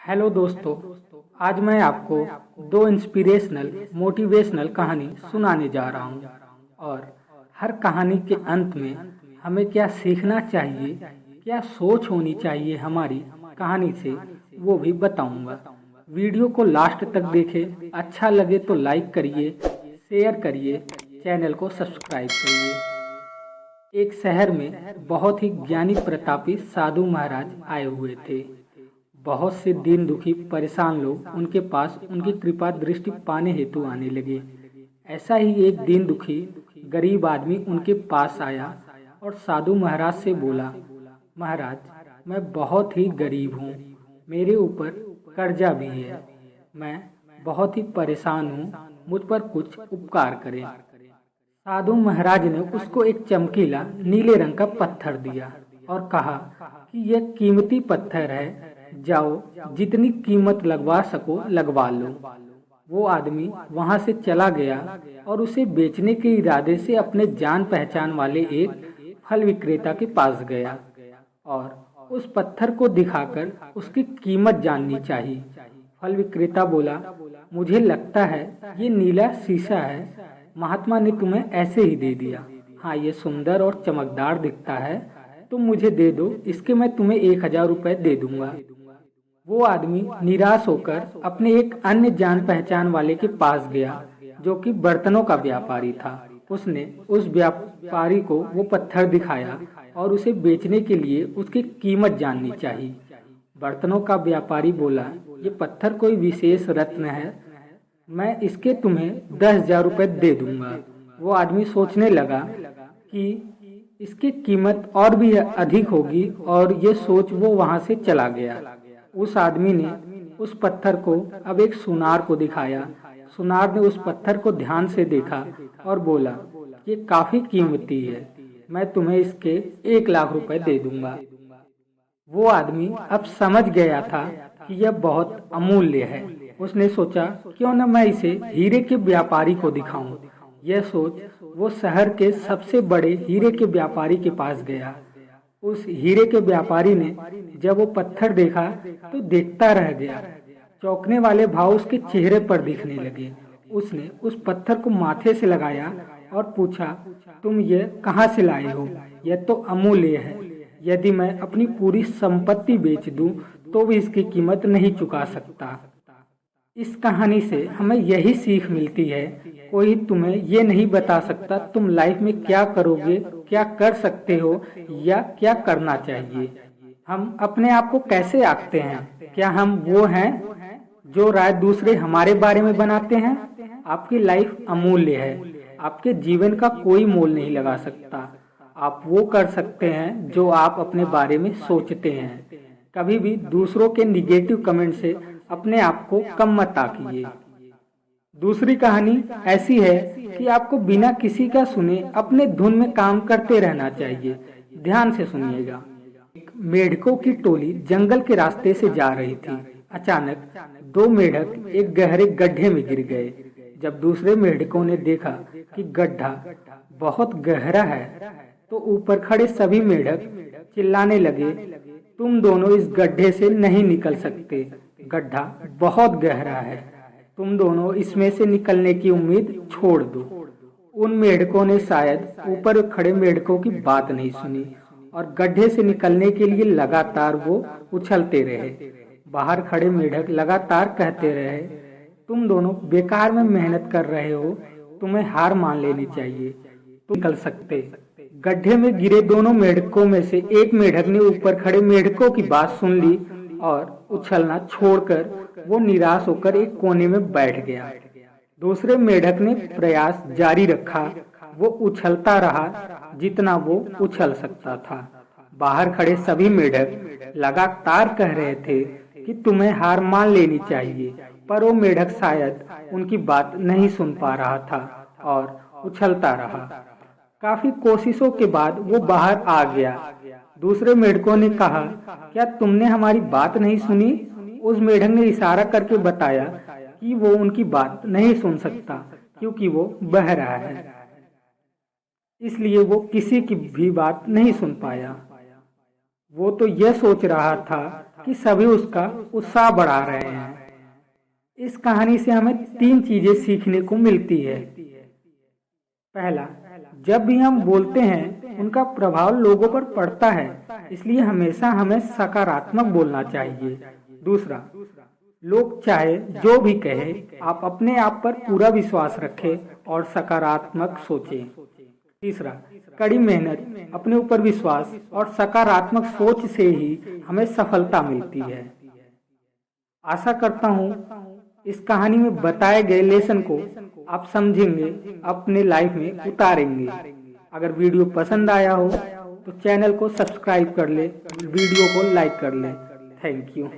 Hello दोस्तों, आज मैं आपको दो इंस्पिरेशनल मोटिवेशनल कहानी सुनाने जा रहा हूँ और हर कहानी के अंत में हमें क्या सीखना चाहिए, क्या सोच होनी चाहिए हमारी कहानी से, वो भी बताऊंगा। वीडियो को लास्ट तक देखें, अच्छा लगे तो लाइक करिए, शेयर करिए, चैनल को सब्सक्राइब करिए। एक शहर में बहुत ही ज्ञानी प्रतापी साधु महाराज आए हुए थे। बहुत से दीन दुखी परेशान लोग उनके पास उनकी कृपा दृष्टि पाने हेतु आने लगे। ऐसा ही एक दीन दुखी गरीब आदमी उनके पास आया और साधु महाराज से बोला, महाराज, मैं बहुत ही गरीब हूँ, मेरे ऊपर कर्जा भी है, मैं बहुत ही परेशान हूँ, मुझ पर कुछ उपकार करें। साधु महाराज ने उसको एक चमकीला नीले रंग का पत्थर दिया और कहा कि यह कीमती पत्थर है, जाओ जितनी कीमत लगवा सको लगवा लो। वो आदमी वहां से चला गया और उसे बेचने के इरादे से अपने जान पहचान वाले एक फल विक्रेता के पास गया और उस पत्थर को दिखाकर उसकी कीमत जाननी चाहिए। फल विक्रेता बोला, मुझे लगता है ये नीला शीशा है, महात्मा ने तुम्हें ऐसे ही दे दिया। हाँ, ये सुंदर और चमकदार दिखता है, तुम मुझे दे दो, इसके मैं तुम्हें 1000 रुपए दे दूंगा। वो आदमी निराश होकर अपने एक अन्य जान पहचान वाले के पास गया जो कि बर्तनों का व्यापारी था। उसने उस व्यापारी को वो पत्थर दिखाया और उसे बेचने के लिए उसकी कीमत जाननी चाहिए। बर्तनों का व्यापारी बोला, ये पत्थर कोई विशेष रत्न है, मैं इसके तुम्हें 10,000 रुपए दे दूंगा। वो आदमी सोचने लगा कि इसकी कीमत और भी अधिक होगी और ये सोच वो वहां से चला गया। उस आदमी ने उस पत्थर को अब एक सुनार को दिखाया। सुनार ने उस पत्थर को ध्यान से देखा और बोला, ये काफी कीमती है, मैं तुम्हें इसके 1,00,000 रुपए दे दूंगा। वो आदमी अब समझ गया था कि यह बहुत अमूल्य है। उसने सोचा, क्यों न मैं इसे हीरे के व्यापारी को दिखाऊं। यह सोच वो शहर के सबसे बड़े हीरे के व्यापारी के पास गया। उस हीरे के व्यापारी ने जब वो पत्थर देखा तो देखता रह गया। चौंकने वाले भाव उसके चेहरे पर दिखने लगे। उसने उस पत्थर को माथे से लगाया और पूछा, तुम ये कहाँ से लाए हो? यह तो अमूल्य है, यदि मैं अपनी पूरी संपत्ति बेच दूं तो भी इसकी कीमत नहीं चुका सकता। इस कहानी से हमें यही सीख मिलती है, कोई तुम्हें ये नहीं बता सकता तुम लाइफ में क्या करोगे, क्या कर सकते हो या क्या करना चाहिए। हम अपने आप को कैसे आंकते हैं? क्या हम वो हैं जो राय दूसरे हमारे बारे में बनाते हैं? आपकी लाइफ अमूल्य है, आपके जीवन का कोई मोल नहीं लगा सकता। आप वो कर सकते हैं जो आप अपने बारे में सोचते हैं। कभी भी दूसरों के निगेटिव कमेंट से अपने आप को कम मत आंकिए। दूसरी कहानी ऐसी है कि आपको बिना किसी का सुने अपने धुन में काम करते रहना चाहिए। ध्यान से सुनिएगा। एक मेढकों की टोली जंगल के रास्ते से जा रही थी। अचानक दो मेढक एक गहरे गड्ढे में गिर गए। जब दूसरे मेढकों ने देखा कि गड्ढा बहुत गहरा है तो ऊपर खड़े सभी मेढक चिल्लाने लगे, तुम दोनों इस गड्ढे से नहीं निकल सकते, गड्ढा बहुत गहरा है, तुम दोनों इसमें से निकलने की उम्मीद छोड़ दो। उन मेढकों ने शायद ऊपर खड़े मेढकों की बात नहीं सुनी और गड्ढे से निकलने के लिए लगातार वो उछलते रहे। बाहर खड़े मेढक लगातार कहते रहे, तुम दोनों बेकार में मेहनत कर रहे हो, तुम्हें हार मान लेनी चाहिए, तुम निकल सकते। गड्ढे में गिरे दोनों मेढकों में से एक मेढक ने ऊपर खड़े मेढकों की बात सुन ली और उछलना छोड़कर वो निराश होकर एक कोने में बैठ गया। दूसरे मेढक ने प्रयास जारी रखा, वो उछलता रहा जितना वो उछल सकता था। बाहर खड़े सभी मेढक लगातार कह रहे थे कि तुम्हें हार मान लेनी चाहिए, पर वो मेढक शायद उनकी बात नहीं सुन पा रहा था और उछलता रहा। काफी कोशिशों के बाद वो बाहर आ गया। दूसरे मेढकों ने कहा, क्या तुमने हमारी बात नहीं सुनी? उस मेढक ने इशारा करके बताया कि वो उनकी बात नहीं सुन सकता क्योंकि वो बहरा है, इसलिए वो किसी की भी बात नहीं सुन पाया। वो तो यह सोच रहा था कि सभी उसका उत्साह बढ़ा रहे हैं। इस कहानी से हमें 3 चीजें सीखने को मिलती है। पहला, जब भी हम बोलते हैं उनका प्रभाव लोगों पर पड़ता है, इसलिए हमेशा हमें सकारात्मक बोलना चाहिए। दूसरा, लोग चाहे जो भी कहे, आप अपने आप पर पूरा विश्वास रखें और सकारात्मक सोचें। तीसरा, कड़ी मेहनत, अपने ऊपर विश्वास और सकारात्मक सोच से ही हमें सफलता मिलती है। आशा करता हूँ इस कहानी में बताए गए लेसन को आप समझेंगे, अपने लाइफ में उतारेंगे। अगर वीडियो पसंद आया हो तो चैनल को सब्सक्राइब कर ले, वीडियो को लाइक कर ले। Thank you.